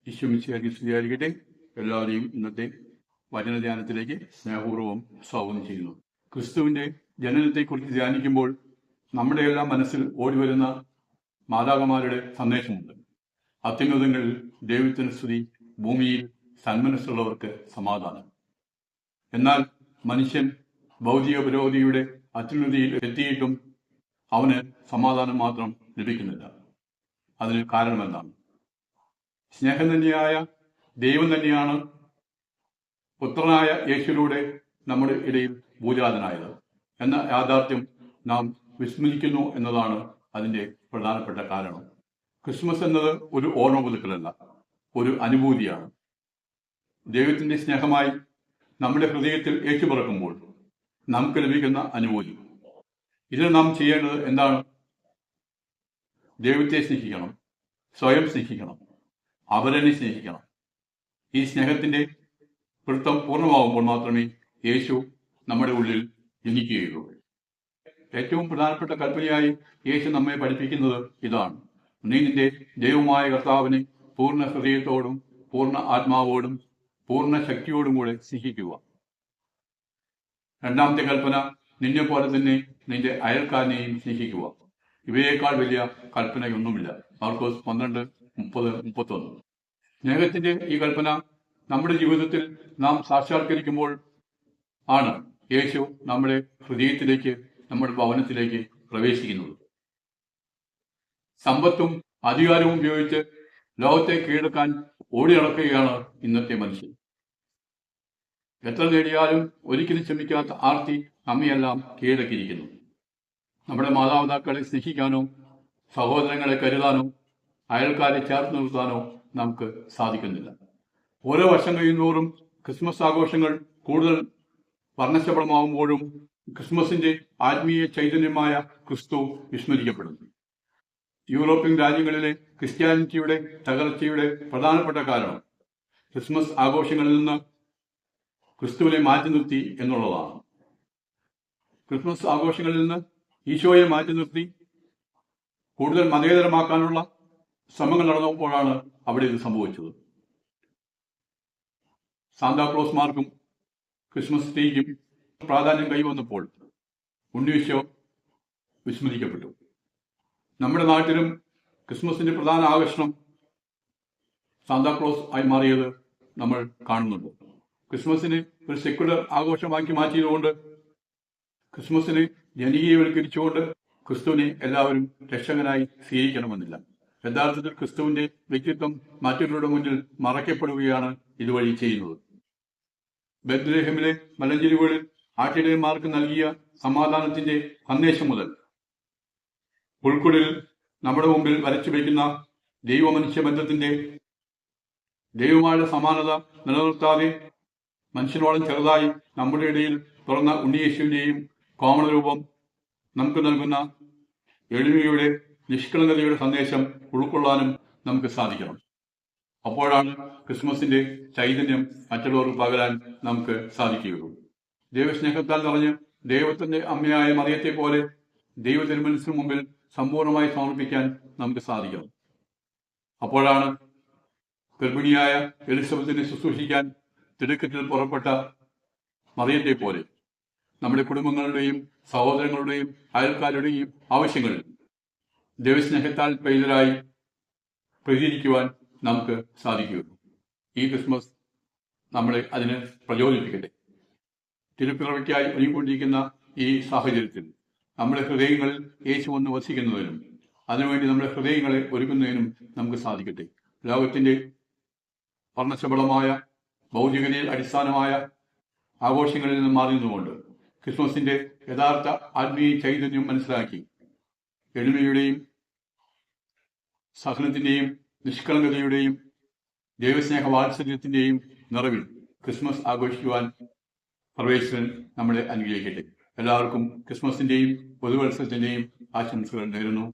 ഈശോമിശിഹായ്ക്ക് സ്തുതിയായിരിക്കട്ടെ. എല്ലാവരെയും ഇന്നത്തെ വചനധ്യാനത്തിലേക്ക് സ്നേഹപൂർവ്വം സ്വാഗതം ചെയ്യുന്നു. ക്രിസ്തുവിന്റെ ജനനത്തെക്കുറിച്ച് ധ്യാനിക്കുമ്പോൾ നമ്മുടെ എല്ലാം മനസ്സിൽ ഓടിവരുന്ന മാതാകന്മാരുടെ സന്ദേശമുണ്ട്. അത്യുന്നതങ്ങളിൽ ദൈവത്തിന് സ്തുതി, ഭൂമിയിൽ സന്മനസ്സുള്ളവർക്ക് സമാധാനം. എന്നാൽ മനുഷ്യൻ ഭൗതിക പുരോഗതിയുടെ അത്യുന്നതിയിൽ എത്തിയിട്ടും അവന് സമാധാനം മാത്രം ലഭിക്കുന്നില്ല. അതിന് കാരണം എന്താണ്? സ്നേഹം തന്നെയായ ദൈവം തന്നെയാണ് പുത്രനായ യേശുവിലൂടെ നമ്മുടെ ഇടയിൽ ഭൂജാതനായത് എന്ന യാഥാർത്ഥ്യം നാം വിസ്മരിക്കുന്നു എന്നതാണ് അതിൻ്റെ പ്രധാനപ്പെട്ട കാരണം. ക്രിസ്മസ് എന്നത് ഒരു ഓർമ്മ പുതുക്കലല്ല, ഒരു അനുഭൂതിയാണ്. ദൈവത്തിൻ്റെ സ്നേഹമായി നമ്മുടെ ഹൃദയത്തിൽ ഏറ്റുപിറക്കുമ്പോൾ നമുക്ക് ലഭിക്കുന്ന അനുഭൂതി. ഇതിന് നാം ചെയ്യേണ്ടത് എന്താണ്? ദൈവത്തെ സ്നേഹിക്കണം, സ്വയം സ്നേഹിക്കണം, അവരെ സ്നേഹിക്കണം. ഈ സ്നേഹത്തിന്റെ വൃത്തം പൂർണ്ണമാകുമ്പോൾ മാത്രമേ യേശു നമ്മുടെ ഉള്ളിൽ ജനിക്കുകയുള്ളൂ. ഏറ്റവും പ്രധാനപ്പെട്ട കൽപ്പനയായി യേശു നമ്മെ പഠിപ്പിക്കുന്നത് ഇതാണ്: നീ നിന്റെ ദൈവമായ കർത്താവിനെ പൂർണ്ണ ഹൃദയത്തോടും പൂർണ്ണ ആത്മാവോടും പൂർണ്ണ ശക്തിയോടും കൂടെ സ്നേഹിക്കുക. രണ്ടാമത്തെ കൽപ്പന, നിന്നെ പോലെ തന്നെ നിന്റെ അയൽക്കാരനെയും സ്നേഹിക്കുക. ഇവയേക്കാൾ വലിയ കൽപ്പനയൊന്നുമില്ല. മാർക്കോസ് 12:30-31. സ്നേഹത്തിന്റെ ഈ കൽപ്പന നമ്മുടെ ജീവിതത്തിൽ നാം സാക്ഷാത്കരിക്കുമ്പോൾ ആണ് യേശു നമ്മുടെ ഹൃദയത്തിലേക്ക്, നമ്മുടെ ഭവനത്തിലേക്ക് പ്രവേശിക്കുന്നത്. സമ്പത്തും അധികാരവും ഉപയോഗിച്ച് ലോകത്തെ കീഴടക്കാൻ ഓടി നടക്കുകയാണ് ഇന്നത്തെ മനുഷ്യൻ. എത്ര നേടിയാലും ഒരിക്കലും ശ്രമിക്കാത്ത ആർത്തി നമ്മയെല്ലാം കീഴടക്കിയിരിക്കുന്നു. നമ്മുടെ മാതാപിതാക്കളെ സ്നേഹിക്കാനോ സഹോദരങ്ങളെ കരുതാനോ അയൽക്കാരെ ചേർത്ത് നിർത്താനോ നമുക്ക് സാധിക്കുന്നില്ല. ഓരോ വർഷം കഴിയുന്നതോറും ക്രിസ്മസ് ആഘോഷങ്ങൾ കൂടുതൽ വർണ്ണശബളമാകുമ്പോഴും ക്രിസ്മസിന്റെ ആത്മീയ ചൈതന്യമായ ക്രിസ്തു വിസ്മരിക്കപ്പെടുന്നു. യൂറോപ്യൻ രാജ്യങ്ങളിലെ ക്രിസ്ത്യാനിറ്റിയുടെ തകർച്ചയുടെ പ്രധാനപ്പെട്ട കാരണം ക്രിസ്മസ് ആഘോഷങ്ങളിൽ നിന്ന് ക്രിസ്തുവിനെ മാറ്റി നിർത്തി എന്നുള്ളതാണ്. ക്രിസ്മസ് ആഘോഷങ്ങളിൽ നിന്ന് ഈശോയെ മാറ്റി നിർത്തി കൂടുതൽ മതേതരമാക്കാനുള്ള ശ്രമങ്ങൾ നടന്നപ്പോഴാണ് അവിടെ ഇത് സംഭവിച്ചത്. സാന്താക്ലോസ്മാർക്കും ക്രിസ്മസ് ട്രീക്കും പ്രാധാന്യം കൈവന്നപ്പോൾ ഉണ്ണീശോ വിസ്മരിക്കപ്പെട്ടു. നമ്മുടെ നാട്ടിലും ക്രിസ്മസിന്റെ പ്രധാന ആകർഷണം സാന്താക്ലോസ് ആയി മാറിയത് നമ്മൾ കാണുന്നുണ്ട്. ക്രിസ്മസിനെ ഒരു സെക്യുലർ ആഘോഷമാക്കി മാറ്റിയതുകൊണ്ട്, ക്രിസ്മസിനെ ജനകീയവൽക്കരിച്ചുകൊണ്ട് ക്രിസ്തുവിനെ എല്ലാവരും രക്ഷകനായി സ്വീകരിക്കണമെന്നില്ല. യഥാർത്ഥത്തിൽ ക്രിസ്തുവിന്റെ വ്യക്തിത്വം മറ്റുള്ളവരുടെ മുന്നിൽ മറയ്ക്കപ്പെടുകയാണ് ഇതുവഴി ചെയ്യുന്നത്. ബെത്ലഹേമിലെ മലഞ്ചെരിവുകളിൽ ആട്ടിടയന്മാർക്ക് നൽകിയ സമാധാനത്തിന്റെ സന്ദേശം മുതൽ ഉൾക്കുള്ളിൽ നമ്മുടെ മുമ്പിൽ വരച്ചു വയ്ക്കുന്ന ദൈവമനുഷ്യ ബന്ധത്തിന്റെ ദൈവമായ സമാനത നിലനിർത്താതെ മനുഷ്യനോളം ചെറുതായി നമ്മുടെ ഇടയിൽ തുറന്ന ഉണ്ണിയേശുവിന്റെയും കോമള രൂപം നമുക്ക് നൽകുന്ന എളിമയുടെ നിഷ്കളങ്കതയുടെ സന്ദേശം ഉൾക്കൊള്ളാനും നമുക്ക് സാധിക്കണം. അപ്പോഴാണ് ക്രിസ്മസിന്റെ ചൈതന്യം മറ്റുള്ളവർക്ക് പകരാൻ നമുക്ക് സാധിക്കുകയുള്ളൂ. ദൈവസ്നേഹത്താൽ നിറഞ്ഞ് ദൈവത്തിന്റെ അമ്മയായ മറിയത്തെ പോലെ ദൈവ തിരുമനസ്സിന് മുമ്പിൽ സമ്പൂർണമായി സമർപ്പിക്കാൻ നമുക്ക് സാധിക്കണം. അപ്പോഴാണ് ഗർഭിണിയായ എലിസബത്തിനെ ശുശ്രൂഷിക്കാൻ തിടുക്കത്തിൽ പുറപ്പെട്ട മറിയത്തെ പോലെ നമ്മുടെ കുടുംബങ്ങളുടെയും സഹോദരങ്ങളുടെയും അയൽക്കാരുടെയും ആവശ്യങ്ങളിൽ ദൈവസ്നേഹത്താൽ പ്രേരിതരായി പ്രതികരിക്കുവാൻ നമുക്ക് സാധിക്കുകയുള്ളൂ. ഈ ക്രിസ്മസ് നമ്മളെ അതിന് പ്രചോദിപ്പിക്കട്ടെ. തിരുപ്പിറവിക്കായി ഒരുങ്ങിക്കൊണ്ടിരിക്കുന്ന ഈ സാഹചര്യത്തിൽ നമ്മുടെ ഹൃദയങ്ങളിൽ യേശു വന്ന് വസിക്കുന്നതിനും അതിനുവേണ്ടി നമ്മുടെ ഹൃദയങ്ങളെ ഒരുക്കുന്നതിനും നമുക്ക് സാധിക്കട്ടെ. ലോകത്തിന്റെ വർണ്ണശബളമായ ഭൗതികതയിൽ അടിസ്ഥാനമായ ആഘോഷങ്ങളിൽ നിന്ന് മാറി നിന്നുകൊണ്ട് ക്രിസ്മസിന്റെ യഥാർത്ഥ ആത്മീയ ചൈതന്യം മനസ്സിലാക്കി എളിമയുടെയും സഹനത്തിന്റെയും നിഷ്കളങ്കതയുടെയും ദൈവസ്നേഹ വാത്സല്യത്തിന്റെയും നിറവിൽ ക്രിസ്മസ് ആഘോഷിക്കുവാൻ സർവേശ്വരൻ നമ്മളെ അനുഗ്രഹിക്കട്ടെ. എല്ലാവർക്കും ക്രിസ്മസിന്റെയും പുതുവത്സരത്തിന്റെയും ആശംസകൾ നേരുന്നു.